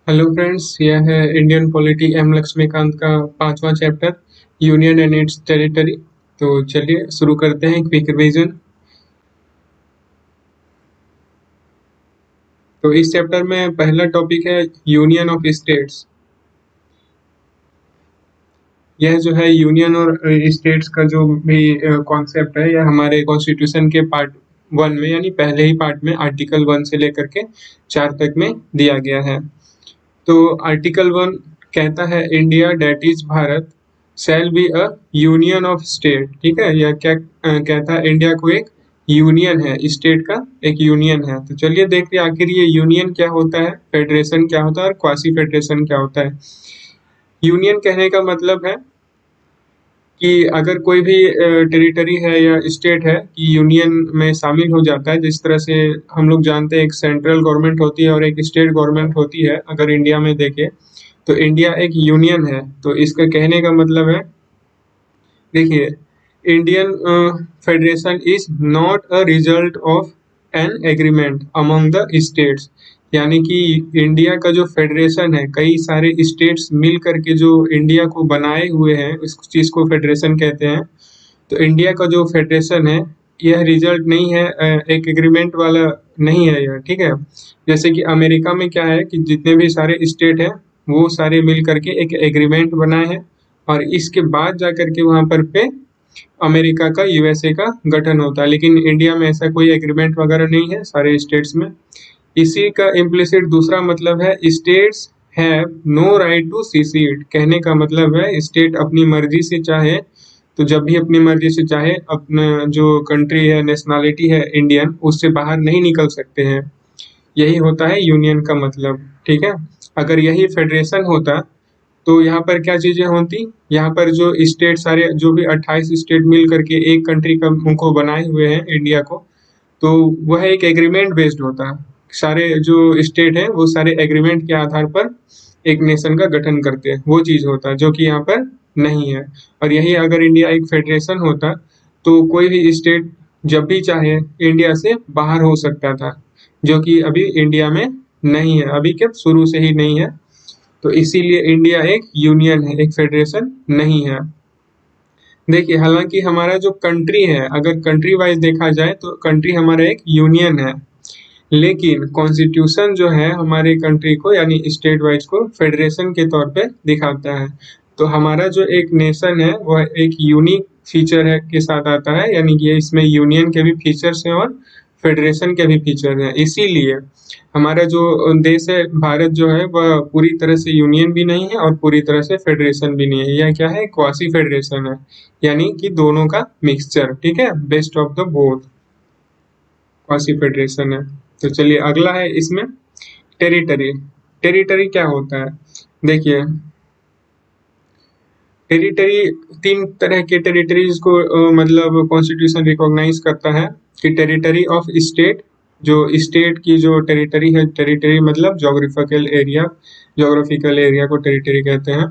Hello friends, यह है Indian polity M Laxmikanth का 5वां chapter union and its territory. तो चलिए शुरू करते हैं क्विक रिवीजन। तो इस चैप्टर में पहला टॉपिक है यूनियन ऑफ स्टेट्स। यह जो है यूनियन और स्टेट्स का जो भी कॉन्सेप्ट है, यह हमारे कॉन्स्टिट्यूशन के पार्ट 1 में यानी पहले ही पार्ट में आर्टिकल 1 से लेकर के 4 तक में दिया गया है। तो आर्टिकल 1 कहता है India that is Bharat shall be a union of state. ठीक है, यह क्या कहता है? इंडिया को एक यूनियन है, स्टेट का एक यूनियन है। तो चलिए देखते हैं आखिर ये यूनियन क्या होता है, फेडरेशन क्या होता है और क्वासी फेडरेशन क्या होता है। यूनियन कहने का मतलब है कि अगर कोई भी टेरिटरी है या स्टेट है कि यूनियन में शामिल हो जाता है। जिस तरह से हम लोग जानते हैं एक सेंट्रल गवर्नमेंट होती है और एक स्टेट गवर्नमेंट होती है। अगर इंडिया में देखें तो इंडिया एक यूनियन है। तो इसका कहने का मतलब है, देखिए, Indian federation is not a result of an agreement among the states. यानी कि इंडिया का जो फेडरेशन है, कई सारे स्टेट्स मिल करके जो इंडिया को बनाए हुए हैं, इस चीज को फेडरेशन कहते हैं। तो इंडिया का जो फेडरेशन है, यह रिजल्ट नहीं है, एक एग्रीमेंट वाला नहीं है यह। ठीक है, जैसे कि अमेरिका में क्या है कि जितने भी सारे स्टेट हैं वो सारे मिल करके एक एग्रीमेंट बनाए हैं और इसके बाद जा करके वहां पर पे अमेरिका का, यूएसए का गठन होता है। लेकिन इंडिया में ऐसा कोई एग्रीमेंट वगैरह नहीं है सारे स्टेट्स में। इसी का इम्प्लिसिट दूसरा मतलब है states have no right to secede. कहने का मतलब है स्टेट अपनी मर्जी से चाहे तो जब भी अपनी मर्जी से चाहे अपना जो कंट्री है, नेशनैलिटी है इंडियन, उससे बाहर नहीं निकल सकते हैं। यही होता है यूनियन का मतलब। ठीक है, अगर यही फेडरेशन होता तो यहाँ पर क्या चीजें होती? यहाँ पर जो स्टेट सारे, जो भी 28 स्टेट मिल करके एक कंट्री का उनको बनाए हुए हैं इंडिया को, तो वह एक एग्रीमेंट बेस्ड होता है। सारे जो स्टेट हैं वो सारे एग्रीमेंट के आधार पर एक नेशन का गठन करते हैं, वो चीज होता है जो कि यहाँ पर नहीं है। और यही अगर इंडिया एक फेडरेशन होता तो कोई भी स्टेट जब भी चाहे इंडिया से बाहर हो सकता था, जो कि अभी इंडिया में नहीं है, अभी के शुरू से ही नहीं है। तो इसीलिए इंडिया एक यूनियन है, एक फेडरेशन नहीं है। देखिए, हालांकि हमारा जो कंट्री है, अगर कंट्री वाइज देखा जाए तो कंट्री हमारा एक यूनियन है, लेकिन कॉन्स्टिट्यूशन जो है हमारे कंट्री को यानी स्टेट वाइज को फेडरेशन के तौर पे दिखाता है। तो हमारा जो एक नेशन है वह एक यूनिक फीचर है के साथ आता है, यानी कि इसमें यूनियन के भी फीचर्स हैं और फेडरेशन के भी फीचर हैं। इसीलिए हमारा जो देश है भारत जो है वह पूरी तरह से यूनियन भी नहीं है और पूरी तरह से फेडरेशन भी नहीं है। यह क्या है? क्वासी फेडरेशन है, यानी कि दोनों का मिक्सचर। ठीक है, best of the both quasi federation है। तो चलिए अगला है इसमें टेरिटरी। टेरिटरी क्या होता है? देखिए, टेरिटरी, तीन तरह के टेरिटरीज को मतलब कॉन्स्टिट्यूशन रिकॉग्नाइज करता है कि टेरिटरी ऑफ स्टेट, जो स्टेट की जो टेरिटरी है, टेरिटरी मतलब जोग्राफिकल एरिया, जोग्राफिकल एरिया को टेरिटरी कहते हैं।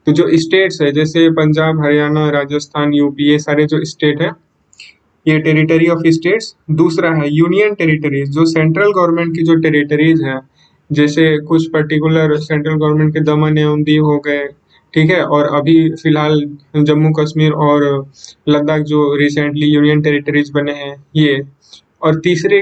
तो जो स्टेट्स है जैसे पंजाब, हरियाणा, राजस्थान, यूपी, ये सारे जो स्टेट है, ये टेरिटरी ऑफ स्टेट्स। दूसरा है यूनियन टेरिटरीज, जो सेंट्रल गवर्नमेंट की जो टेरिटरीज है, जैसे कुछ पर्टिकुलर सेंट्रल गवर्नमेंट के दमन एवं दीव हो गए। ठीक है, और अभी फिलहाल जम्मू कश्मीर और लद्दाख जो रिसेंटली यूनियन टेरिटरीज बने हैं ये। और तीसरे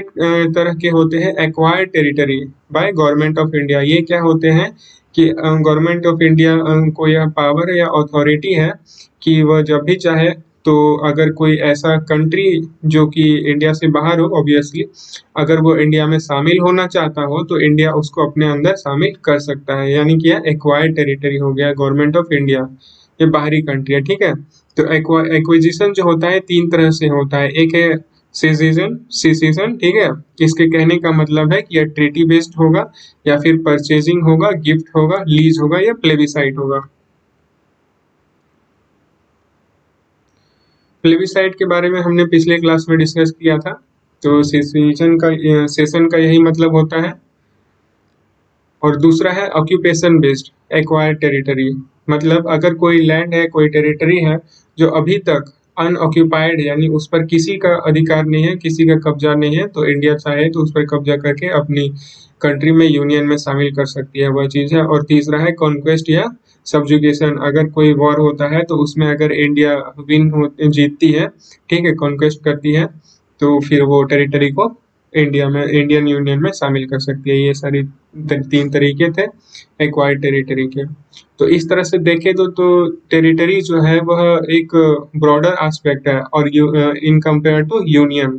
तरह के होते हैं acquired territory by government of India. ये क्या होते हैं कि गवर्नमेंट ऑफ इंडिया को यह पावर या अथॉरिटी है कि वह जब भी चाहे, तो अगर कोई ऐसा कंट्री जो कि इंडिया से बाहर हो, ऑब्वियसली अगर वो इंडिया में शामिल होना चाहता हो तो इंडिया उसको अपने अंदर शामिल कर सकता है। यानी कि यह एक्वायर्ड टेरिटरी हो गया गवर्नमेंट ऑफ इंडिया, ये बाहरी कंट्री है। ठीक है, तो एक्विजिशन जो होता है तीन तरह से होता है। एक है सीसीजन, सीसीजन। ठीक है, इसके कहने का मतलब है कि यह ट्रीटी बेस्ड होगा या फिर परचेजिंग होगा, गिफ्ट होगा, लीज होगा या प्लेबिसाइट होगा। प्लेबिसाइट के बारे में हमने पिछले क्लास में डिस्कस किया था। तो सेशन का यही मतलब होता है। और दूसरा है ऑक्यूपेशन बेस्ड एक्वायर्ड टेरिटरी, मतलब अगर कोई लैंड है, कोई टेरिटरी है जो अभी तक अनऑक्यूपाइड है, यानी उस पर किसी का अधिकार नहीं है, किसी का कब्जा नहीं है, तो इंडिया चाहे तो उस पर कब्जा करके अपनी कंट्री में यूनियन में शामिल कर सकती है, वह चीज़ है। और तीसरा है कॉन्क्वेस्ट या सब्जुगेशन, अगर कोई वॉर होता है तो उसमें अगर इंडिया जीतती है, ठीक है, कॉन्क्वेस्ट करती है, तो फिर वो टेरिटरी को इंडिया में इंडियन यूनियन में शामिल कर सकती है। ये सारी तीन तरीके थे एक्वायर्ड टेरिटरी के। तो इस तरह से देखें तो टेरिटरी जो है वह एक ब्रॉडर एस्पेक्ट है, और in compare to union,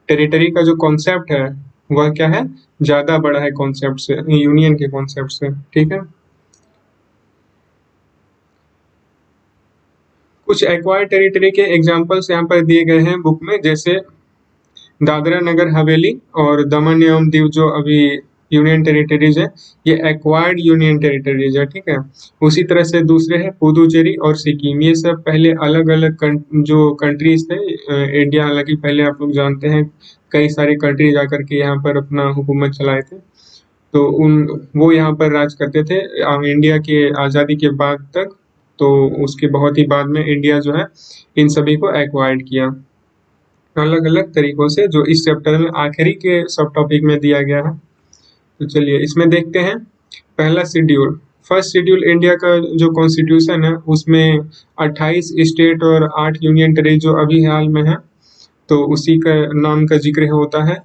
territory का जो कॉन्सेप्ट है वह क्या है, ज्यादा बड़ा है कॉन्सेप्ट से, यूनियन के कॉन्सेप्ट से, ठीक है। कुछ एक्वायर्ड टेरिटरी के एग्जांपल्स यहाँ पर दिए गए हैं बुक में, जैसे दादरा नगर हवेली और दमन एवं दीव जो अभी यूनियन टेरिटरीज है, ये एक्वायर्ड यूनियन टेरिटरीज है, ठीक है। उसी तरह से दूसरे हैं पुदुचेरी और सिक्किम, ये सब पहले अलग अलग जो कंट्रीज थे। इंडिया हालांकि पहले आप लोग जानते हैं कई सारे कंट्रीज आकर के यहाँ पर अपना हुकूमत चलाए थे, तो वो यहाँ पर राज करते थे इंडिया के आज़ादी के बाद तक। तो उसके बहुत ही बाद में इंडिया जो है इन सभी को एक्वायर्ड किया अलग अलग तरीकों से, जो इस चैप्टर में आखिरी के सब टॉपिक में दिया गया है। तो चलिए इसमें देखते हैं। पहला शेड्यूल, फर्स्ट शेड्यूल इंडिया का जो कॉन्स्टिट्यूशन है उसमें 28 स्टेट और 8 यूनियन टेरिटरी जो अभी हाल में है, तो उसी का नाम का जिक्र होता है।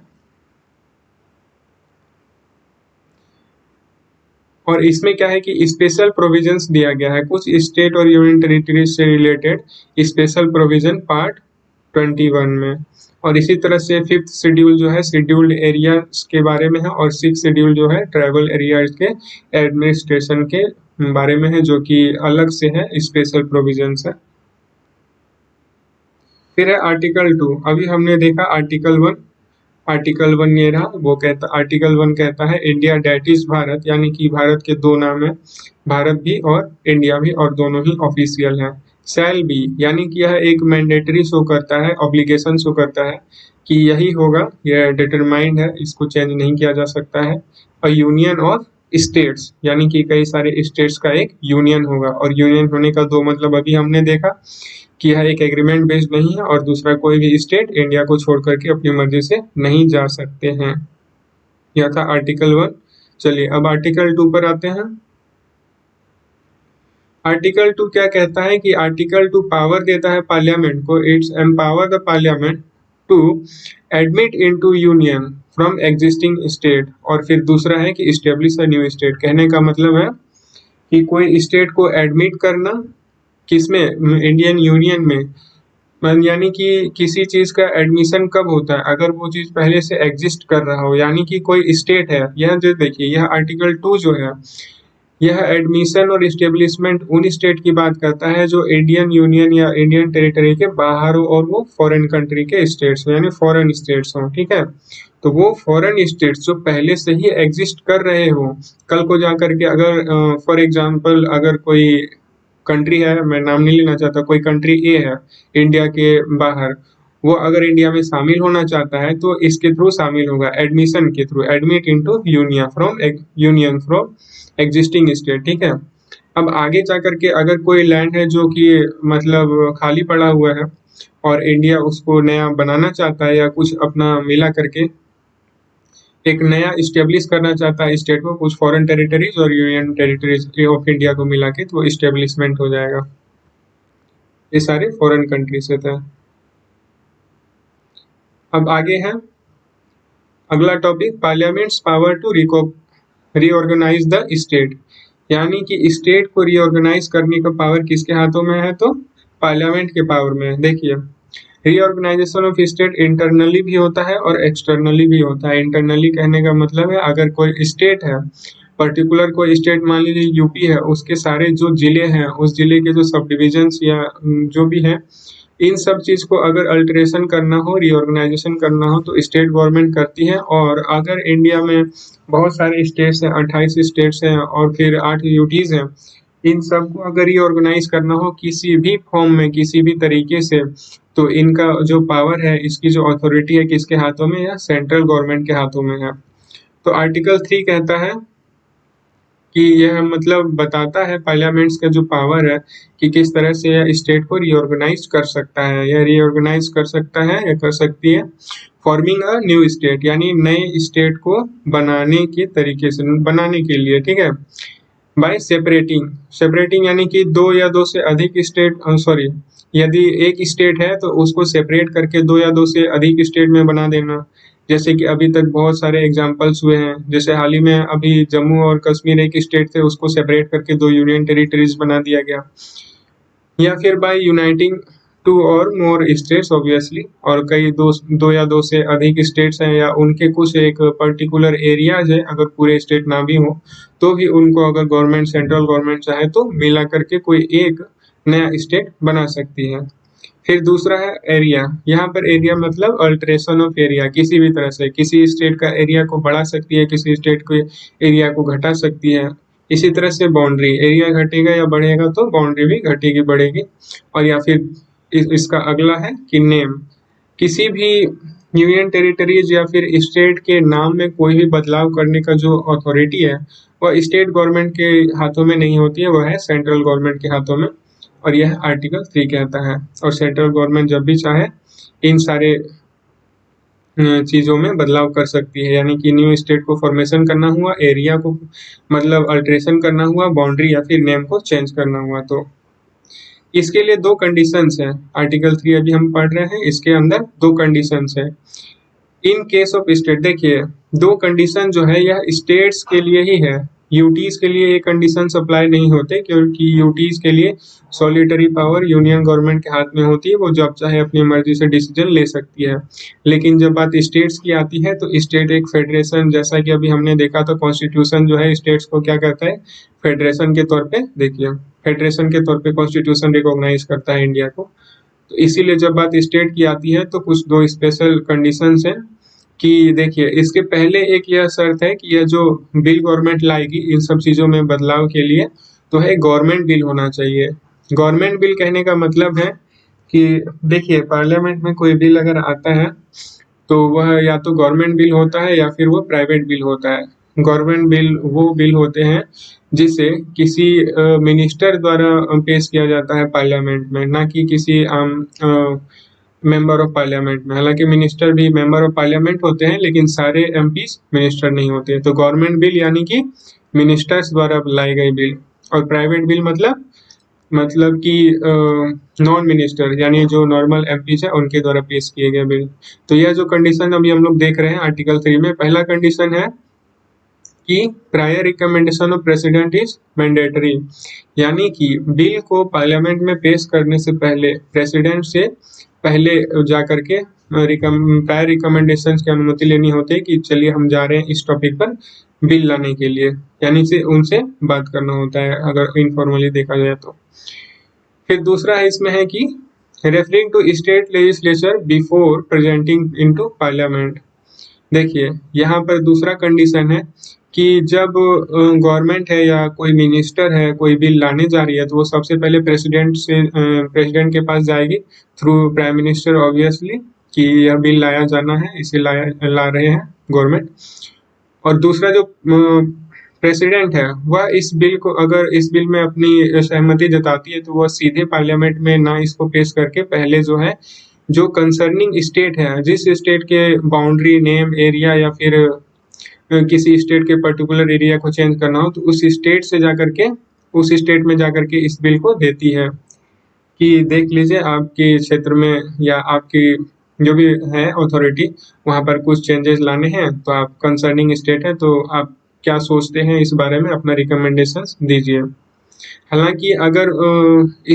और इसमें क्या है कि स्पेशल प्रोविजंस दिया गया है, कुछ स्टेट और यूनियन टेरिटरी से रिलेटेड स्पेशल प्रोविजन पार्ट 21 में। और इसी तरह से फिफ्थ शेड्यूल जो है शेड्यूल्ड एरियाज के बारे में है, और सिक्स शेड्यूल जो है ट्राइबल एरियाज के एडमिनिस्ट्रेशन के बारे में है, जो कि अलग से है, स्पेशल प्रोविजंस है। फिर है आर्टिकल 2, अभी हमने देखा आर्टिकल 1। आर्टिकल 1 ये रहा, वो कहता आर्टिकल 1 कहता है इंडिया डैट इज भारत, यानी कि भारत के दो नाम है, भारत भी और इंडिया भी, और दोनों ही ऑफिशियल हैं। शैल बी, यानी कि यह एक मैंडेटरी शो करता है, ऑब्लिगेशन शो करता है कि यही होगा, यह डिटरमाइंड है, इसको चेंज नहीं किया जा सकता है। और यूनियन ऑफ स्टेट्स, यानी कि कई सारे स्टेट्स का एक यूनियन होगा, और यूनियन होने का दो मतलब अभी हमने देखा कि यह एक एग्रीमेंट बेस्ड नहीं है, और दूसरा कोई भी स्टेट इंडिया को छोड़ करके अपनी मर्जी से नहीं जा सकते हैं। यह था आर्टिकल 1। चलिए अब आर्टिकल 2 पर आते हैं। आर्टिकल 2 क्या कहता है कि आर्टिकल 2 पावर देता है पार्लियामेंट को, it's empower the parliament to admit into union from existing state. और फिर दूसरा है कि इस्टेब्लिश अ न्यू स्टेट, कहने का मतलब है कि कोई स्टेट को एडमिट करना, किसमें, इंडियन यूनियन में, यानी कि किसी चीज का एडमिशन कब होता है, अगर वो चीज पहले से एग्जिस्ट कर रहा हो, यानी कि कोई स्टेट है। यह जो देखिए यह आर्टिकल 2 जो है, यह एडमिशन और इस्टेब्लिशमेंट उन स्टेट की बात करता है जो इंडियन यूनियन या इंडियन टेरिटरी के बाहर हो, और वो फॉरेन कंट्री के स्टेट्स हो, यानी फॉरेन स्टेट्स हो, ठीक है। तो वो फॉरेन स्टेट्स जो पहले से ही एग्जिस्ट कर रहे हो, कल को जा करके अगर फॉर एग्जांपल अगर कोई कंट्री है, मैं नाम नहीं लेना चाहता, कोई कंट्री ए है इंडिया के बाहर, वो अगर इंडिया में शामिल होना चाहता है तो इसके थ्रू शामिल होगा, एडमिशन के through, admit into union from existing state, ठीक है। अब आगे जा करके अगर कोई लैंड है जो कि मतलब खाली पड़ा हुआ है, और इंडिया उसको नया बनाना चाहता है, या कुछ अपना मिला करके एक नया इस्टेब्लिश करना चाहता है स्टेट को, कुछ फॉरेन टेरिटरीज और यूनियन टेरिटरीज ऑफ इंडिया को मिला के, तो इस्टेब्लिशमेंट हो जाएगा। ये सारे फॉरेन कंट्री से थे। अब आगे है अगला topic, parliament's power to reorganise the state, यानी कि स्टेट को रीऑर्गेनाइज करने का पावर किसके हाथों में है, तो पार्लियामेंट के पावर में है। देखिए रीऑर्गेनाइजेशन ऑफ स्टेट इंटरनली भी होता है और एक्सटर्नली भी होता है। इंटरनली कहने का मतलब है अगर कोई स्टेट है, पर्टिकुलर कोई स्टेट, मान लीजिए यूपी है, उसके सारे जो जिले हैं, उस जिले के जो सब डिविजन्स या जो भी है, इन सब चीज को अगर अल्टरेशन करना हो, रीऑर्गेनाइजेशन करना हो, तो स्टेट गवर्नमेंट करती है। और अगर इंडिया में बहुत सारे स्टेट्स हैं, 28 स्टेट्स हैं, और फिर 8 यूटीज हैं, इन सबको अगर रीऑर्गेनाइज करना हो किसी भी फॉर्म में, किसी भी तरीके से, तो इनका जो पावर है, इसकी जो अथॉरिटी है, किसके हाथों में, या सेंट्रल गवर्नमेंट के हाथों में है। तो आर्टिकल 3 कहता है कि यह मतलब बताता है पार्लियामेंट्स का जो पावर है कि किस तरह से यह स्टेट को रीऑर्गेनाइज कर सकता है, या रीऑर्गेनाइज कर सकता है या कर सकती है फॉर्मिंग अ न्यू स्टेट, यानी नए स्टेट को बनाने के तरीके से, बनाने के लिए, ठीक है, बाय सेपरेटिंग। सेपरेटिंग यानी कि दो या दो से अधिक स्टेट, सॉरी, यदि एक स्टेट है तो उसको सेपरेट करके दो या दो से अधिक स्टेट में बना देना। जैसे कि अभी तक बहुत सारे एग्जांपल्स हुए हैं, जैसे हाल ही में अभी जम्मू और कश्मीर एक स्टेट थे, उसको सेपरेट करके दो यूनियन टेरिटरीज बना दिया गया। या फिर बाय यूनाइटिंग टू और मोर स्टेट्स ऑब्वियसली, और कई दो या दो से अधिक स्टेट्स हैं या उनके कुछ एक पर्टिकुलर एरियाज है, अगर पूरे स्टेट ना भी हो तो भी उनको अगर गवर्नमेंट, सेंट्रल गवर्नमेंट चाहे तो मिला करके कोई एक नया स्टेट बना सकती है। फिर दूसरा है एरिया। यहाँ पर एरिया मतलब अल्टरेशन ऑफ एरिया, किसी भी तरह से किसी स्टेट का एरिया को बढ़ा सकती है, किसी स्टेट के एरिया को घटा सकती है। इसी तरह से बाउंड्री, एरिया घटेगा या बढ़ेगा तो बाउंड्री भी घटेगी बढ़ेगी। और या फिर इसका अगला है कि नेम, किसी भी यूनियन टेरिटरीज या फिर स्टेट के नाम में कोई भी बदलाव करने का जो अथॉरिटी है वह स्टेट गवर्नमेंट के हाथों में नहीं होती है, वह है सेंट्रल गवर्नमेंट के हाथों में। और यह आर्टिकल 3 कहता है। और सेंट्रल गवर्नमेंट जब भी चाहे इन सारे चीज़ों में बदलाव कर सकती है, यानी कि न्यू स्टेट को फॉर्मेशन करना हुआ, एरिया को मतलब अल्ट्रेशन करना हुआ, बाउंड्री या फिर नेम को चेंज करना हुआ। तो इसके लिए दो कंडीशंस हैं। आर्टिकल 3 अभी हम पढ़ रहे हैं, इसके अंदर दो कंडीशंस है। इन केस ऑफ स्टेट, देखिए दो कंडीशन जो है यह स्टेट्स के लिए ही है, यूटीज के लिए ये कंडीशन अप्लाई नहीं होते, क्योंकि यूटीज के लिए सॉलिटरी पावर यूनियन गवर्नमेंट के हाथ में होती है, वो जब चाहे अपनी मर्जी से डिसीजन ले सकती है। लेकिन जब बात स्टेट्स की आती है तो स्टेट एक फेडरेशन, जैसा कि अभी हमने देखा था कॉन्स्टिट्यूशन जो है स्टेट्स को क्या कहता है, फेडरेशन के तौर पे, देखिए फेडरेशन के तौर पे कॉन्स्टिट्यूशन रिकॉग्नाइज करता है इंडिया को। तो इसीलिए जब बात स्टेट की आती है तो कुछ दो स्पेशल कंडीशंस हैं कि देखिए इसके पहले एक यह शर्त है कि यह जो बिल गवर्नमेंट लाएगी इन सब चीज़ों में बदलाव के लिए, तो है गवर्नमेंट बिल होना चाहिए। गवर्नमेंट बिल कहने का मतलब है कि देखिए पार्लियामेंट में कोई बिल अगर आता है तो वह या तो गवर्नमेंट बिल होता है या फिर वो प्राइवेट बिल होता है। गवर्नमेंट बिल वो बिल होते हैं जिसे किसी मिनिस्टर द्वारा पेश किया जाता है पार्लियामेंट में, ना कि किसी आम मेंबर ऑफ पार्लियामेंट में। हालांकि मिनिस्टर भी मेंबर ऑफ पार्लियामेंट होते हैं लेकिन सारे एमपीज मिनिस्टर नहीं होते। तो गवर्नमेंट बिल यानी कि मिनिस्टर्स द्वारा लाई गई बिल, और प्राइवेट बिल मतलब कि नॉन मिनिस्टर यानी जो नॉर्मल एमपीज है उनके द्वारा पेश किए गए बिल। तो यह जो कंडीशन अभी हम लोग देख रहे हैं आर्टिकल 3 में, पहला कंडीशन है कि prior recommendation of president is mandatory, यानी कि बिल को पार्लियामेंट में पेश करने से पहले प्रेसिडेंट से पहले जा करके प्रायर रिकमेंडेशन की अनुमति लेनी होती है कि चलिए हम जा रहे हैं इस टॉपिक पर बिल लाने के लिए, यानी से उनसे बात करना होता है अगर इनफॉर्मली देखा जाए तो। फिर दूसरा है इसमें है कि referring to state legislature before presenting into parliament. देखिए यहाँ पर दूसरा कंडीशन है कि जब गवर्नमेंट है या कोई मिनिस्टर है कोई बिल लाने जा रही है तो वो सबसे पहले प्रेसिडेंट के पास जाएगी थ्रू प्राइम मिनिस्टर ऑब्वियसली, कि यह बिल लाया जाना है, इसे ला रहे हैं गवर्नमेंट। और दूसरा जो प्रेसिडेंट है वह इस बिल को, अगर इस बिल में अपनी सहमति जताती है तो वह सीधे पार्लियामेंट में ना इसको पेश करके पहले जो है जो कंसर्निंग स्टेट है, जिस स्टेट के बाउंड्री, नेम, एरिया या फिर किसी स्टेट के पर्टिकुलर एरिया को चेंज करना हो तो उस स्टेट से जाकर के उस स्टेट में जाकर के इस बिल को देती है कि देख लीजिए आपके क्षेत्र में या आपकी जो भी है अथॉरिटी वहाँ पर कुछ चेंजेस लाने हैं, तो आप कंसर्निंग स्टेट है तो आप क्या सोचते हैं इस बारे में, अपना रिकमेंडेशन दीजिए। हालांकि अगर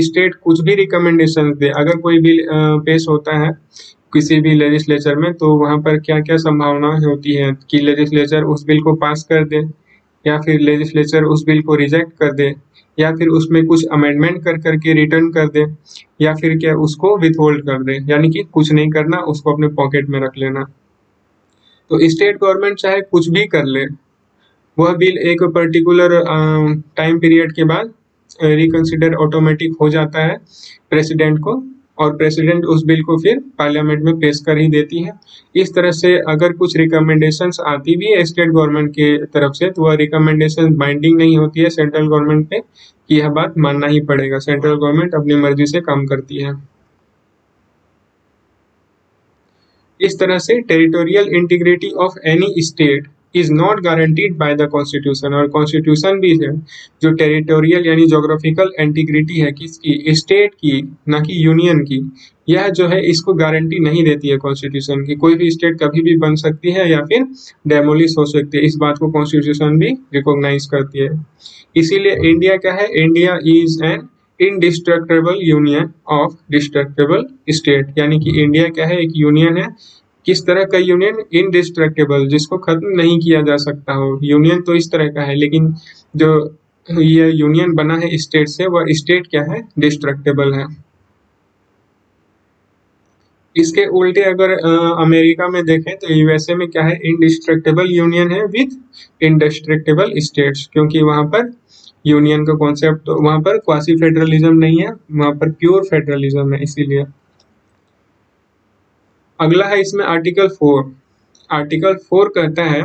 स्टेट कुछ भी रिकमेंडेशन दे, अगर कोई बिल पेश होता है किसी भी लेजिस्लेचर में, तो वहाँ पर क्या क्या संभावनाएं होती है कि लेजिस्लेचर उस बिल को पास कर दे, या फिर लेजिस्लेचर उस बिल को रिजेक्ट कर दे, या फिर उसमें कुछ अमेंडमेंट कर करके रिटर्न कर दे, या फिर क्या उसको विथहोल्ड कर दे, यानी कि कुछ नहीं करना, उसको अपने पॉकेट में रख लेना। तो स्टेट गवर्नमेंट चाहे कुछ भी कर ले, वह बिल एक पर्टिकुलर टाइम पीरियड के बाद रिकंसिडर ऑटोमेटिक हो जाता है प्रेसिडेंट को और प्रेसिडेंट उस बिल को फिर पार्लियामेंट में पेश कर ही देती है। इस तरह से अगर कुछ रिकमेंडेशंस आती भी है स्टेट गवर्नमेंट के तरफ से, तो वह रिकमेंडेशन बाइंडिंग नहीं होती है सेंट्रल गवर्नमेंट पे कि यह बात मानना ही पड़ेगा। सेंट्रल गवर्नमेंट अपनी मर्जी से काम करती है। इस तरह से territorial integrity of any state is not guaranteed by the constitution, और कॉन्स्टिट्यूशन भी है जो टेरिटोरियल यानी जोग्राफिकल इंटीग्रिटी है किसकी, स्टेट की, ना कि यूनियन की, यह जो है इसको गारंटी नहीं देती है कॉन्स्टिट्यूशन की। कोई भी स्टेट कभी भी बन सकती है या फिर डेमोलिश हो सकती है, इस बात को कॉन्स्टिट्यूशन भी रिकॉग्नाइज करती है। इसीलिए इंडिया क्या है, India is an indestructible union of destructible state, यानी कि इंडिया क्या है, एक यूनियन है। किस तरह का यूनियन, इनडिस्ट्रक्टेबल, जिसको खत्म नहीं किया जा सकता हो। यूनियन तो इस तरह का है, लेकिन जो ये यूनियन बना है स्टेट से, वह स्टेट क्या है, डिस्ट्रक्टेबल है। इसके उल्टे अगर अमेरिका में देखें तो यूएसए में क्या है, इनडिस्ट्रक्टेबल यूनियन है विथ इंडिस्ट्रक्टेबल स्टेट्स, क्योंकि वहां पर यूनियन का कॉन्सेप्ट, तो वहां पर क्वासी फेडरलिज्म नहीं है, वहां पर प्योर फेडरलिज्म है। इसीलिए अगला है इसमें आर्टिकल 4। आर्टिकल 4 कहता है,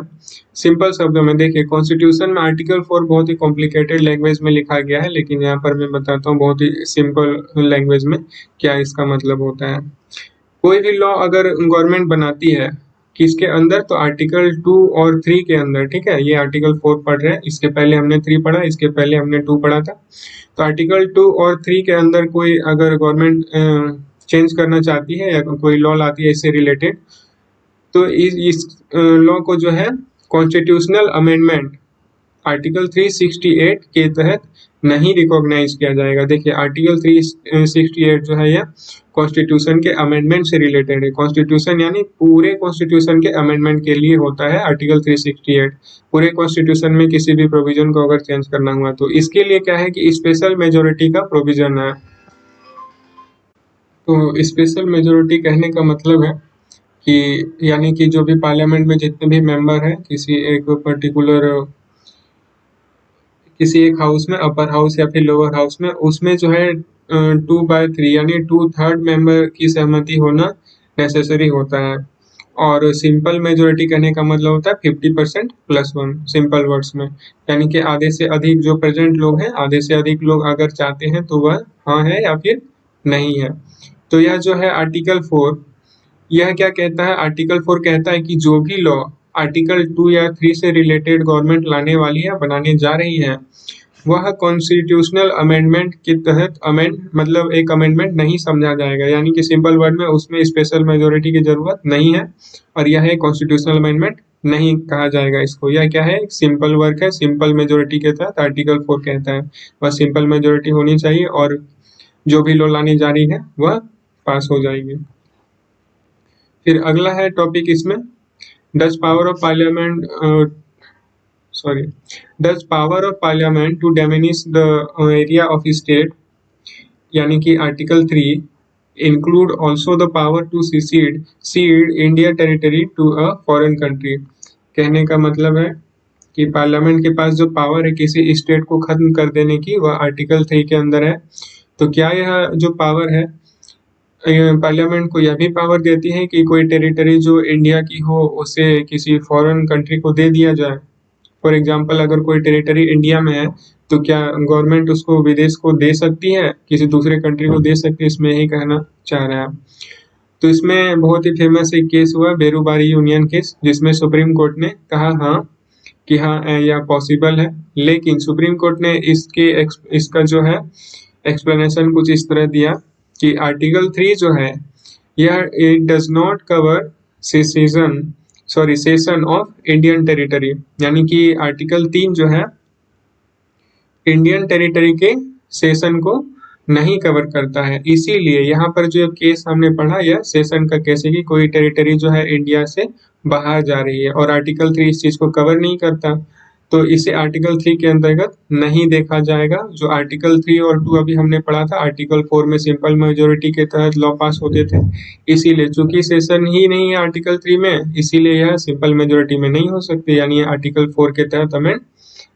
सिंपल शब्दों में देखिए, कॉन्स्टिट्यूशन में आर्टिकल 4 बहुत ही कॉम्प्लिकेटेड लैंग्वेज में लिखा गया है, लेकिन यहाँ पर मैं बताता हूँ बहुत ही सिंपल लैंग्वेज में क्या इसका मतलब होता है। कोई भी लॉ अगर गवर्नमेंट बनाती है किसके अंदर, तो आर्टिकल 2 और 3 के अंदर, ठीक है। ये आर्टिकल 4 पढ़ रहे हैं, इसके पहले हमने 3 पढ़ा, इसके पहले हमने 2 पढ़ा था। तो आर्टिकल 2 और 3 के अंदर कोई अगर गवर्नमेंट चेंज करना चाहती है या कोई लॉ लाती है इससे रिलेटेड, तो इस लॉ को जो है कॉन्स्टिट्यूशनल अमेंडमेंट आर्टिकल 368 के तहत नहीं रिकॉग्नाइज किया जाएगा। देखिए आर्टिकल 368 जो है यह कॉन्स्टिट्यूशन के अमेंडमेंट से रिलेटेड है। कॉन्स्टिट्यूशन यानी पूरे कॉन्स्टिट्यूशन के अमेंडमेंट के लिए होता है आर्टिकल 368। पूरे कॉन्स्टिट्यूशन में किसी भी प्रोविजन को अगर चेंज करना हुआ तो इसके लिए क्या है कि स्पेशल मेजोरिटी का प्रोविजन है। तो स्पेशल मेजोरिटी कहने का मतलब है कि यानी कि जो भी पार्लियामेंट में जितने भी मेंबर हैं किसी एक पर्टिकुलर, किसी एक हाउस में, अपर हाउस या फिर लोअर हाउस में, उसमें जो है 2/3 यानी 2/3 मेंबर की सहमति होना नेसेसरी होता है। और सिंपल मेजोरिटी कहने का मतलब होता है 50% + 1, सिंपल वर्ड्स में, यानी कि आधे से अधिक जो प्रेजेंट लोग हैं, आधे से अधिक लोग अगर चाहते हैं तो वह हाँ है या फिर नहीं है। तो यह जो है आर्टिकल 4, यह क्या कहता है, आर्टिकल 4 कहता है कि जो भी लॉ आर्टिकल 2 या 3 से रिलेटेड गवर्नमेंट लाने वाली है, बनाने जा रही है, वह कॉन्स्टिट्यूशनल अमेंडमेंट के तहत मतलब एक अमेंडमेंट नहीं समझा जाएगा। यानी कि सिंपल वर्ड में उसमें स्पेशल मेजोरिटी की जरूरत नहीं है और यह एक कॉन्स्टिट्यूशनल अमेंडमेंट नहीं कहा जाएगा इसको। यह क्या है, एक सिंपल वर्क है, सिंपल मेजोरिटी के तहत आर्टिकल 4 कहता है वह सिंपल मेजोरिटी होनी चाहिए और जो भी लॉ लानी जा रही है वह पास हो जाएगी। फिर अगला है टॉपिक इसमें, does power of parliament does power of parliament to diminish the area of state, यानी कि article 3 include also the power to cede India territory to a foreign country। कहने का मतलब है कि पार्लियामेंट के पास जो पावर है किसी स्टेट को खत्म कर देने की, वह आर्टिकल 3 के अंदर है। तो क्या यह जो पावर है, पार्लियामेंट को यह भी पावर देती है कि कोई टेरिटरी जो इंडिया की हो उसे किसी फॉरेन कंट्री को दे दिया जाए। फॉर एग्जाम्पल अगर कोई टेरिटरी इंडिया में है तो क्या गवर्नमेंट उसको विदेश को दे सकती है, किसी दूसरे कंट्री को दे सकती है, इसमें यही कहना चाह रहा है। तो इसमें बहुत ही फेमस एक केस हुआ, बेरूबारी यूनियन केस, जिसमें सुप्रीम कोर्ट ने कहा हाँ कि हाँ यह पॉसिबल है, लेकिन सुप्रीम कोर्ट ने इसका जो है एक्सप्लेनेशन कुछ इस तरह दिया कि आर्टिकल 3 जो है यह it does not cover session of Indian territory, यानी कि आर्टिकल 3 जो है इंडियन टेरिटरी के सेशन को नहीं कवर करता है। इसीलिए यहाँ पर जो केस हमने पढ़ा यह सेशन का केस है कि कोई टेरिटरी जो है इंडिया से बाहर जा रही है और आर्टिकल 3 इस चीज को कवर नहीं करता, तो इसे आर्टिकल 3 के अंतर्गत नहीं देखा जाएगा। जो आर्टिकल 3 और 2 अभी हमने पढ़ा था, आर्टिकल 4 में सिंपल मेजोरिटी के तहत लॉ पास होते थे, इसीलिए चूंकि सेशन ही नहीं है आर्टिकल 3 में, इसीलिए यह सिंपल मेजोरिटी में नहीं हो सकती, यानी आर्टिकल 4 के तहत अमेंड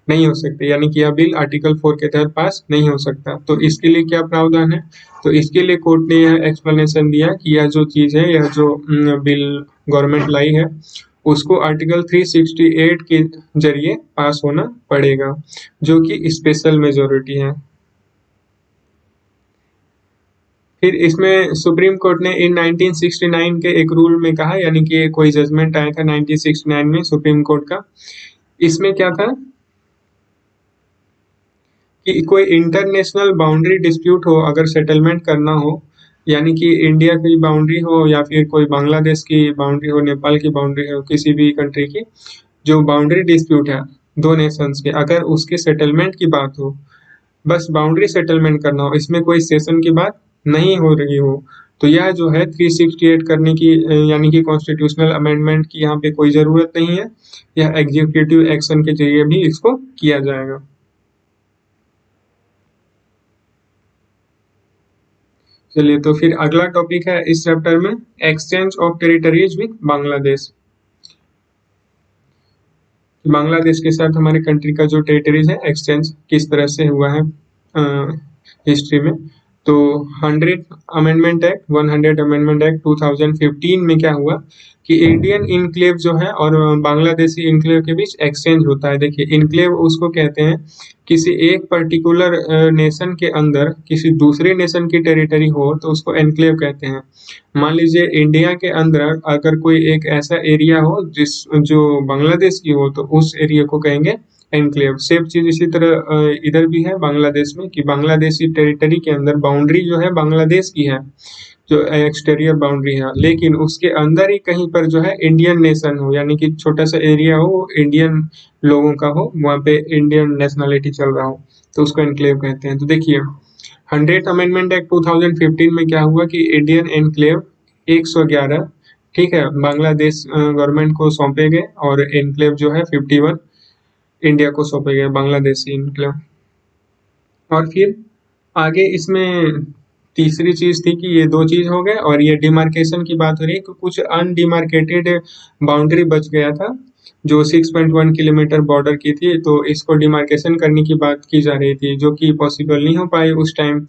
नहीं हो सकते, यानी कि यह बिल आर्टिकल 4 के तहत पास नहीं हो सकता। तो इसके लिए क्या प्रावधान है? तो इसके लिए कोर्ट ने यह एक्सप्लेनेशन दिया कि यह जो चीज़ है, यह जो बिल गवर्नमेंट लाई है, उसको आर्टिकल 368 के जरिए पास होना पड़ेगा, जो कि स्पेशल मेजोरिटी है। फिर इसमें सुप्रीम कोर्ट ने इन 1969 के एक रूल में कहा, यानी कि कोई जजमेंट आया था 1969 में सुप्रीम कोर्ट का। इसमें क्या था कि कोई इंटरनेशनल बाउंड्री डिस्प्यूट हो, अगर सेटलमेंट करना हो, यानी कि इंडिया की बाउंड्री हो या फिर कोई बांग्लादेश की बाउंड्री हो, नेपाल की बाउंड्री हो, किसी भी कंट्री की जो बाउंड्री डिस्प्यूट है दो नेशंस के, अगर उसके सेटलमेंट की बात हो, बस बाउंड्री सेटलमेंट करना हो, इसमें कोई सेशन की बात नहीं हो रही हो, तो यह जो है 368 करने की यानी कि कॉन्स्टिट्यूशनल अमेंडमेंट की यहाँ पे कोई ज़रूरत नहीं है। यह एग्जीक्यूटिव एक्शन के जरिए भी इसको किया जाएगा। चलिए, तो फिर अगला टॉपिक है इस चैप्टर में, exchange of territories with Bangladesh. Bangladesh के साथ हमारे कंट्री का जो टेरिटरीज है, एक्सचेंज किस तरह से हुआ है हिस्ट्री में। तो 100 अमेंडमेंट एक्ट 2015 में क्या हुआ कि इंडियन इनक्लेव जो है और बांग्लादेशी इनक्लेव के बीच एक्सचेंज होता है। देखिए, इनक्लेव उसको कहते हैं किसी एक पर्टिकुलर नेशन के अंदर किसी दूसरे नेशन की टेरिटरी हो तो उसको एनक्लेव कहते हैं। मान लीजिए इंडिया के अंदर अगर कोई एक ऐसा एरिया हो जिस जो बांग्लादेश की हो, तो उस एरिया को कहेंगे एनक्लेव। सेम चीज इसी तरह इधर भी है बांग्लादेश में, कि बांग्लादेशी टेरिटरी के अंदर बाउंड्री जो है बांग्लादेश की है, जो एक्सटीरियर बाउंड्री है, लेकिन उसके अंदर ही कहीं पर जो है इंडियन नेशन हो, यानी कि छोटा सा एरिया हो, वो इंडियन लोगों का हो, वहाँ पे इंडियन नेशनलिटी चल रहा हो, तो उसको एनक्लेव कहते हैं। तो देखिए, 100 अमेंडमेंट एक्ट 2015 में क्या हुआ कि इंडियन एनक्लेव 111, ठीक है, बांग्लादेश गवर्नमेंट को सौंपे गए, और एनक्लेव जो है 51 इंडिया को सौंपे गए, बांग्लादेशी इनक्लेव। और फिर आगे इसमें तीसरी चीज थी कि ये दो चीज हो गए, और ये डिमार्केशन की बात हो रही है कि कुछ अनडिमार्केटेड बाउंड्री बच गया था जो 6.1 किलोमीटर बॉर्डर की थी, तो इसको डिमार्केशन करने की बात की जा रही थी, जो कि पॉसिबल नहीं हो पाई उस टाइम,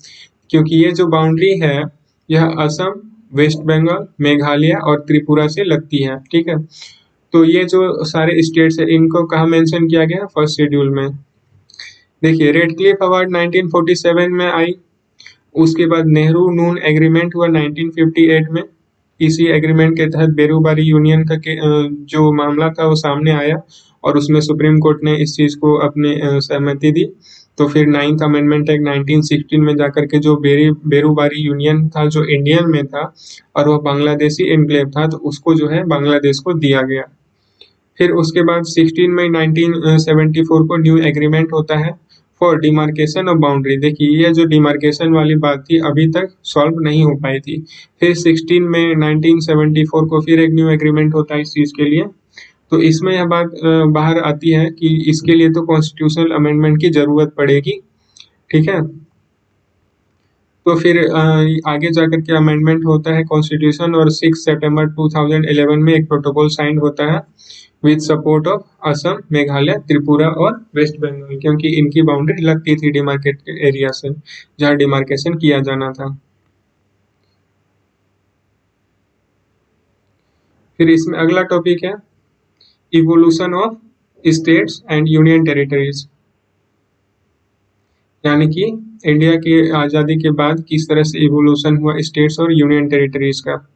क्योंकि ये जो बाउंड्री है यह असम, वेस्ट बंगाल, मेघालय और त्रिपुरा से लगती है, ठीक है। तो ये जो सारे स्टेट्स है, इनको कहाँ मेंशन किया गया? फर्स्ट शेड्यूल में। देखिए, रेड क्लिफ अवार्ड 1947 में आई, उसके बाद नेहरू नून एग्रीमेंट हुआ 1958 में। इसी एग्रीमेंट के तहत बेरूबारी यूनियन का जो मामला था वो सामने आया, और उसमें सुप्रीम कोर्ट ने इस चीज़ को अपने सहमति दी। तो फिर 9th अमेंडमेंट एक्ट 1916 में जाकर के जो बेरूबारी यूनियन था जो इंडियन में था और वह बांग्लादेशी एनक्लेव था, तो उसको जो है बांग्लादेश को दिया गया। फिर उसके बाद 16 मई 1974 को न्यू एग्रीमेंट होता है फॉर डिमार्केशन ऑफ बाउंड्री। देखिए, ये जो डिमार्केशन वाली बात थी अभी तक सॉल्व नहीं हो पाई थी। फिर 16 में 1974 को फिर एक न्यू एग्रीमेंट होता है इस चीज़ के लिए। तो इसमें यह बात बाहर आती है कि इसके लिए तो कॉन्स्टिट्यूशनल अमेंडमेंट की जरूरत पड़ेगी, ठीक है। तो फिर आगे जाकर के अमेंडमेंट होता है कॉन्स्टिट्यूशन, और 6 सितंबर 2011 में एक प्रोटोकॉल साइन होता है with support of Assam, Meghalaya, Tripura और वेस्ट बंगाल, क्योंकि इनकी बाउंड्री लगती थी डिमार्केट एरिया से जहाँ डिमार्केशन किया जाना था। फिर इसमें अगला टॉपिक है evolution of states and union territories, यानी कि इंडिया की आज़ादी के बाद किस तरह से इवोल्यूशन हुआ स्टेट्स और यूनियन टेरिटरीज का।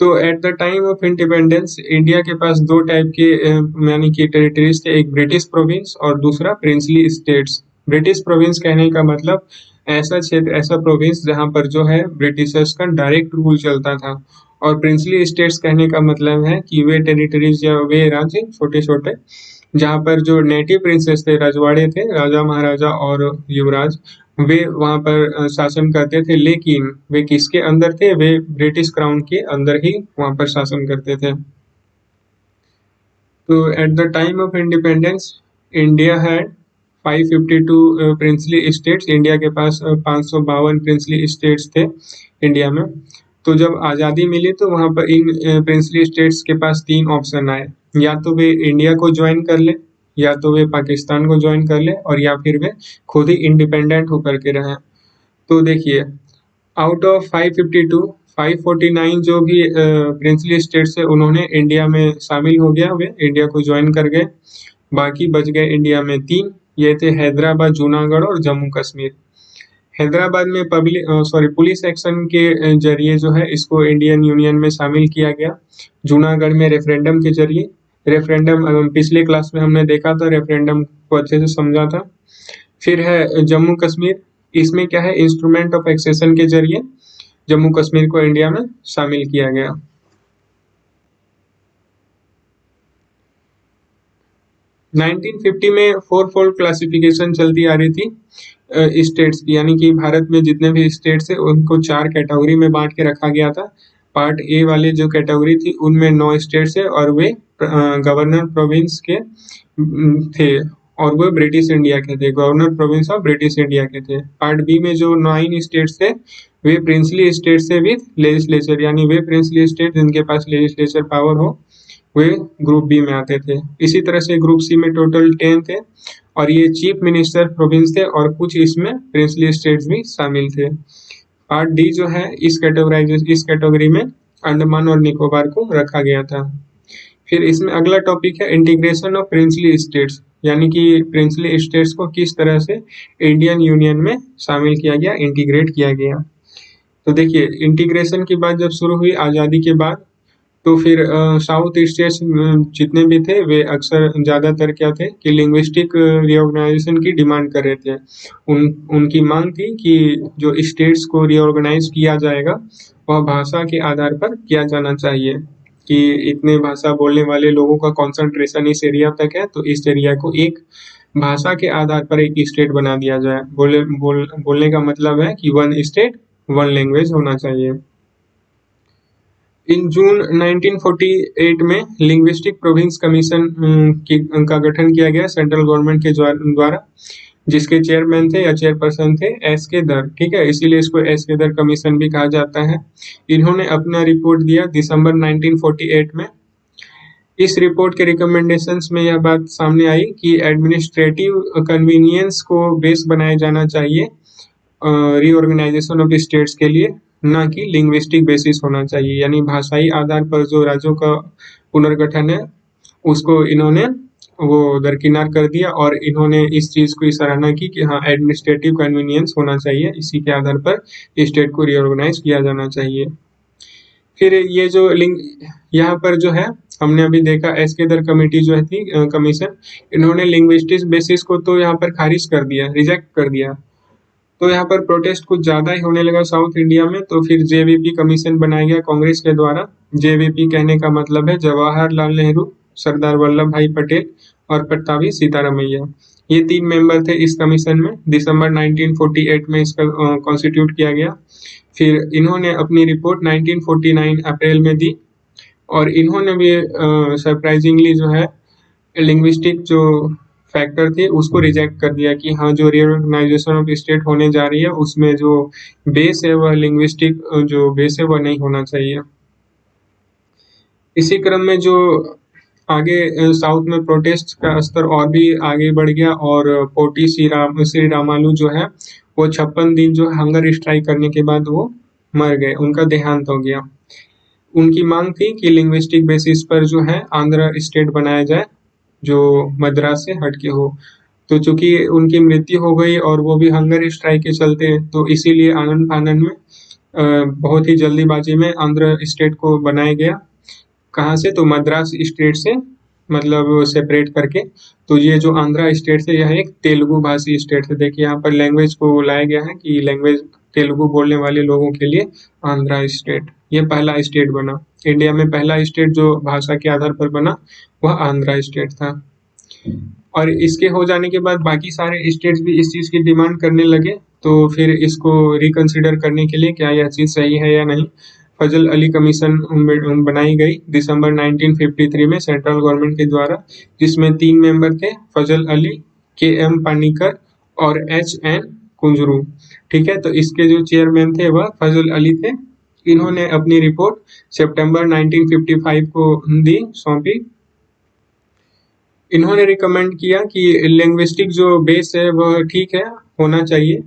तो at the time of independence India के पास दो टाइप के यानी कि टेरिटरीज थे, एक ब्रिटिश प्रोविंस और दूसरा प्रिंसली स्टेट्स। ब्रिटिश प्रोविंस कहने का मतलब ऐसा क्षेत्र, ऐसा प्रोविंस जहां पर जो है ब्रिटिशर्स का डायरेक्ट रूल चलता था, और प्रिंसली स्टेट्स कहने का मतलब है कि वे टेरिटरीज या वे राज्य छोटे छोटे जहाँ पर जो नेटिव प्रिंसेस थे, रजवाड़े थे, राजा महाराजा और युवराज, वे वहाँ पर शासन करते थे, लेकिन वे किसके अंदर थे? वे ब्रिटिश क्राउन के अंदर ही वहाँ पर शासन करते थे। तो at the time of independence India had 552 princely states. India के पास 552 प्रिंसली स्टेट्स थे इंडिया में। तो जब आज़ादी मिली तो वहाँ पर इन प्रिंसली स्टेट्स के पास तीन ऑप्शन आए, या तो वे इंडिया को ज्वाइन कर ले, या तो वे पाकिस्तान को ज्वाइन कर ले और या फिर वे खुद ही इंडिपेंडेंट होकर के रहें। तो देखिए, आउट ऑफ 552 549 जो भी प्रिंसली स्टेट्स है उन्होंने इंडिया में शामिल हो गया, वे इंडिया को ज्वाइन कर गए। बाकी बच गए इंडिया में 3, ये थे हैदराबाद, जूनागढ़ और जम्मू कश्मीर। हैदराबाद में पुलिस एक्शन के जरिए जो है इसको इंडियन यूनियन में शामिल किया गया। जूनागढ़ में रेफरेंडम के जरिए, रेफरेंडम पिछले क्लास में हमने देखा था, रेफरेंडम को अच्छे से समझा था। फिर है जम्मू कश्मीर, इसमें क्या है, इंस्ट्रूमेंट ऑफ एक्सेशन के जरिए जम्मू कश्मीर को इंडिया में शामिल किया गया। 1950 में 4 फोल्ड क्लासिफिकेशन चलती आ रही थी स्टेट्स की, यानी कि भारत में जितने भी स्टेट्स है उनको 4 कैटेगरी में बांट के रखा गया था। पार्ट ए वाले जो कैटेगरी थी उनमें 9 स्टेट्स है और वे गवर्नर प्रोविंस के थे और वो ब्रिटिश इंडिया के थे, governor province of British India के थे। पार्ट बी में जो 9 स्टेट्स थे वे प्रिंसली स्टेट्स है विद लेजिस्लेचर, यानी वे प्रिंसली स्टेट जिनके पास लेजिस्लेचर पावर हो वे ग्रुप बी में आते थे। इसी तरह से ग्रुप सी में टोटल 10 थे और ये चीफ मिनिस्टर प्रोविंस थे और कुछ इसमें प्रिंसली स्टेट्स भी शामिल थे। पार्ट डी जो है इस कैटेगरी में अंडमान और निकोबार को रखा गया था। फिर इसमें अगला टॉपिक है इंटीग्रेशन ऑफ प्रिंसली स्टेट्स, यानी कि प्रिंसली स्टेट्स को किस तरह से इंडियन यूनियन में शामिल किया गया, इंटीग्रेट किया गया। तो देखिए, इंटीग्रेशन की बात जब शुरू हुई आज़ादी के बाद, तो फिर साउथ स्टेट्स जितने भी थे वे अक्सर ज़्यादातर क्या थे कि लिंग्विस्टिक रिऑर्गेनाइजेशन की डिमांड कर रहे थे। उनकी मांग थी कि जो स्टेट्स को रिऑर्गेनाइज किया जाएगा वह भाषा के आधार पर किया जाना चाहिए, कि इतने भाषा बोलने वाले लोगों का कॉन्सेंट्रेशन इस एरिया तक है तो इस एरिया को एक भाषा के आधार पर एक स्टेट बना दिया जाए। बोलने का मतलब है कि 1 स्टेट 1 लैंग्वेज होना चाहिए। इन जून 1948 में लिंग्विस्टिक प्रोविंस कमीशन का गठन किया गया सेंट्रल गवर्नमेंट के द्वारा, जिसके चेयरमैन थे या चेयरपर्सन थे एस के दर, ठीक है, इसीलिए इसको एस के दर कमीशन भी कहा जाता है। इन्होंने अपना रिपोर्ट दिया दिसंबर 1948 में। इस रिपोर्ट के रिकमेंडेशंस में यह बात सामने आई कि एडमिनिस्ट्रेटिव कन्वीनियंस को बेस बनाया जाना चाहिए रीऑर्गेनाइजेशन ऑफ स्टेट्स के लिए, ना कि लिंग्विस्टिक बेसिस होना चाहिए, यानी भाषाई आधार पर जो राज्यों का पुनर्गठन है उसको इन्होंने वो दरकिनार कर दिया और इन्होंने इस चीज को सराहना की कि हाँ एडमिनिस्ट्रेटिव कन्वीनियंस होना चाहिए, इसी के आधार पर स्टेट को रीऑर्गेनाइज किया जाना चाहिए। फिर ये जो यहाँ पर जो है हमने अभी देखा एस के दर कमेटी जो है थी कमीशन, इन्होंने लिंग्विस्टिक बेसिस को तो यहाँ पर खारिज कर दिया, रिजेक्ट कर दिया। तो यहाँ पर प्रोटेस्ट कुछ ज्यादा ही होने लगा साउथ इंडिया में, तो फिर जेवीपी कमीशन बनाया गया कांग्रेस के द्वारा। जेवीपी कहने का मतलब है जवाहरलाल नेहरू, सरदार वल्लभ भाई पटेल और पट्टाभी सीतारामैया, ये 3 मेंबर थे इस कमीशन में। दिसंबर 1948 में इसका कॉन्स्टिट्यूट किया गया। फिर इन्होंने अपनी रिपोर्ट 1949 अप्रैल में दी और इन्होंने भी सरप्राइजिंगली जो है लिंग्विस्टिक जो फैक्टर थे उसको रिजेक्ट कर दिया कि हाँ जो रिऑर्गेनाइजेशन ऑफ स्टेट होने जा रही है उसमें जो बेस है वह लिंग्विस्टिक जो बेस है वह नहीं होना चाहिए। इसी क्रम में जो आगे साउथ में प्रोटेस्ट का स्तर और भी आगे बढ़ गया और पोटी श्री रामालू जो है वो 56 दिन जो हंगर स्ट्राइक करने के बाद वो मर गए, उनका देहांत हो गया। उनकी मांग थी कि लिंग्विस्टिक बेसिस पर जो है आंध्र स्टेट बनाया जाए जो मद्रास से हटके हो। तो चूंकि उनकी मृत्यु हो गई और वो भी हंगर स्ट्राइक के चलते, तो इसीलिए आनंद फानन में बहुत ही जल्दीबाजी में आंध्र स्टेट को बनाया गया। कहाँ से, तो मद्रास स्टेट से, मतलब सेपरेट करके। तो ये जो आंध्रा स्टेट है यह एक तेलुगु भाषी स्टेट है। देखिए यहाँ पर लैंग्वेज को लाया गया है कि लैंग्वेज तेलुगु बोलने वाले लोगों के लिए आंध्रा स्टेट, ये पहला स्टेट बना। इंडिया में पहला स्टेट जो भाषा के आधार पर बना वह आंध्रा स्टेट था। और इसके हो जाने के बाद बाकी सारे स्टेट्स भी इस चीज की डिमांड करने लगे, तो फिर इसको रिकंसिडर करने के लिए क्या यह चीज सही है या नहीं, फजल अली कमीशन बनाई गई दिसंबर 1953 में सेंट्रल गवर्नमेंट के द्वारा, जिसमें 3 मेंबर थे, फजल अली, के एम पानीकर और एच एन कुंजरू, ठीक है। तो इसके जो चेयरमैन थे वह फजल अली थे। इन्होंने अपनी रिपोर्ट सितंबर 1955 को दी, सौंपी। इन्होंने रिकमेंड किया कि लिंग्विस्टिक जो बेस है वह ठीक है, होना चाहिए,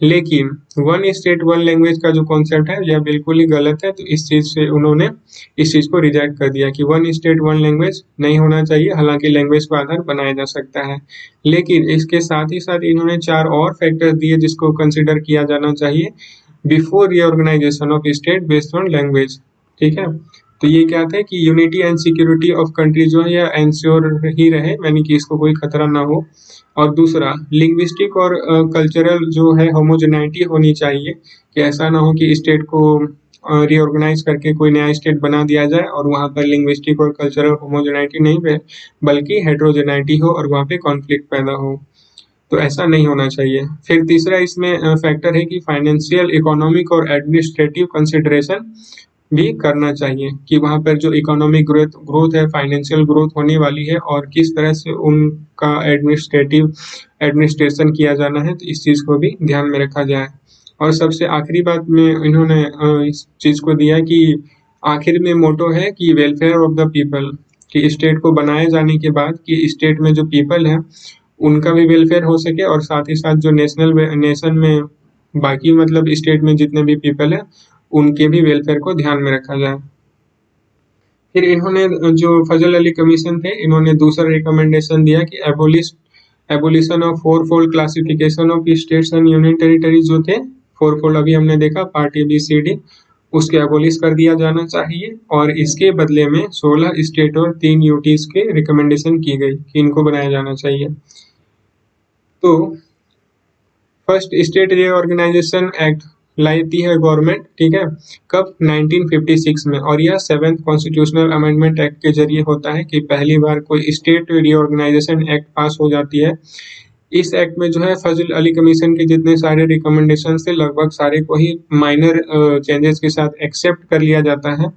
लेकिन वन स्टेट वन लैंग्वेज का जो कॉन्सेप्ट है यह बिल्कुल ही गलत है। तो इस चीज़ से उन्होंने इस चीज़ को रिजेक्ट कर दिया कि वन स्टेट वन लैंग्वेज नहीं होना चाहिए, हालांकि लैंग्वेज को आधार बनाया जा सकता है। लेकिन इसके साथ ही साथ इन्होंने 4 और फैक्टर्स दिए जिसको कंसिडर किया जाना चाहिए before reorganisation of state based on language. ठीक है, तो ये क्या थे कि unity and security of country जो है यह एंश्योर ही रहे, यानी कि इसको कोई खतरा ना हो। और दूसरा, लिंग्विस्टिक और कल्चरल जो है होमोजेनाइटी होनी चाहिए, कि ऐसा ना हो कि स्टेट को रीऑर्गेनाइज करके कोई नया स्टेट बना दिया जाए और वहाँ पर लिंग्विस्टिक और कल्चरल होमोजेनाइटी नहीं रहे, बल्कि हेट्रोजेनाइटी हो और वहाँ पे कॉन्फ्लिक्ट पैदा हो। तो ऐसा नहीं होना चाहिए। फिर तीसरा इसमें फैक्टर है कि फाइनेंशियल, इकोनॉमिक और एडमिनिस्ट्रेटिव कंसिडरेशन भी करना चाहिए, कि वहाँ पर जो इकोनॉमिक ग्रोथ ग्रोथ है, फाइनेंशियल ग्रोथ होने वाली है और किस तरह से उनका एडमिनिस्ट्रेशन किया जाना है, तो इस चीज़ को भी ध्यान में रखा जाए। और सबसे आखिरी बात में इन्होंने इस चीज़ को दिया कि आखिर में मोटो है कि वेलफेयर ऑफ द पीपल, कि स्टेट को बनाए जाने के बाद कि स्टेट में जो पीपल है उनका भी वेलफेयर हो सके, और साथ ही साथ जो नेशन में बाकी मतलब स्टेट में जितने भी पीपल है उनके भी वेलफेयर को ध्यान में रखा जाए। फिर इन्होंने जो फजल अली कमीशन थे, इन्होंने दूसरा रिकमेंडेशन दिया कि abolition of four fold classification of states and union territories जो थे, फोर फोल्ड अभी हमने देखा पार्ट ABCD, उसके एबोलिश कर दिया जाना चाहिए और इसके बदले में 16 स्टेट और 3 यूटीज के रिकमेंडेशन की गई कि इनको बनाया जाना चाहिए। तो फर्स्ट स्टेट रीऑर्गेनाइजेशन एक्ट लाती है गवर्नमेंट, ठीक है, कब? 1956 में, और यह 7th कॉन्स्टिट्यूशनल अमेंडमेंट एक्ट के जरिए होता है कि पहली बार कोई स्टेट रीऑर्गेनाइजेशन एक्ट पास हो जाती है। इस एक्ट में जो है फजल अली कमीशन के जितने सारे रिकमेंडेशन थे लगभग सारे को ही माइनर चेंजेस के साथ एक्सेप्ट कर लिया जाता है,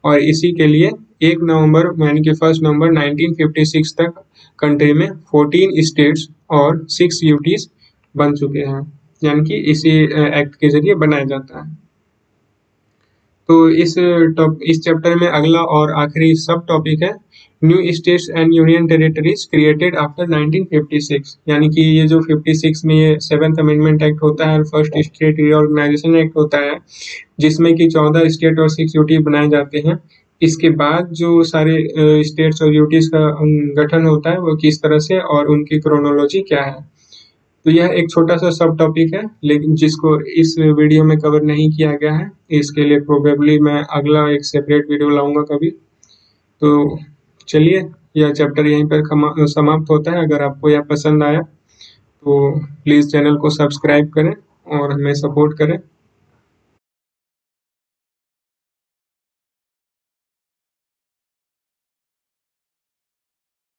और इसी के लिए 1 नवंबर यानी कि 1 नवंबर 1956 तक कंट्री में 14 स्टेट्स और 6 यूटीज बन चुके हैं, यानी कि इसी एक्ट के जरिए बनाया जाता है। तो इस चैप्टर में अगला और आखिरी सब टॉपिक है new states and union territories created after 1956, यानी कि ये जो 56 में ये 7th अमेंडमेंट एक्ट होता है और फर्स्ट स्टेट रीऑर्गेनाइजेशन एक्ट होता है, जिसमें कि 14 स्टेट और 6 यूटी बनाए जाते हैं। इसके बाद जो सारे स्टेट्स और यूटीज का गठन होता है वो किस तरह से और उनकी क्रोनोलॉजी क्या है। तो यह एक छोटा सा सब टॉपिक है, लेकिन जिसको इस वीडियो में कवर नहीं किया गया है, इसके लिए प्रोबेबली मैं अगला एक सेपरेट वीडियो लाऊंगा कभी। तो चलिए, यह चैप्टर यहीं पर समाप्त होता है। अगर आपको यह पसंद आया तो प्लीज़ चैनल को सब्सक्राइब करें और हमें सपोर्ट करें।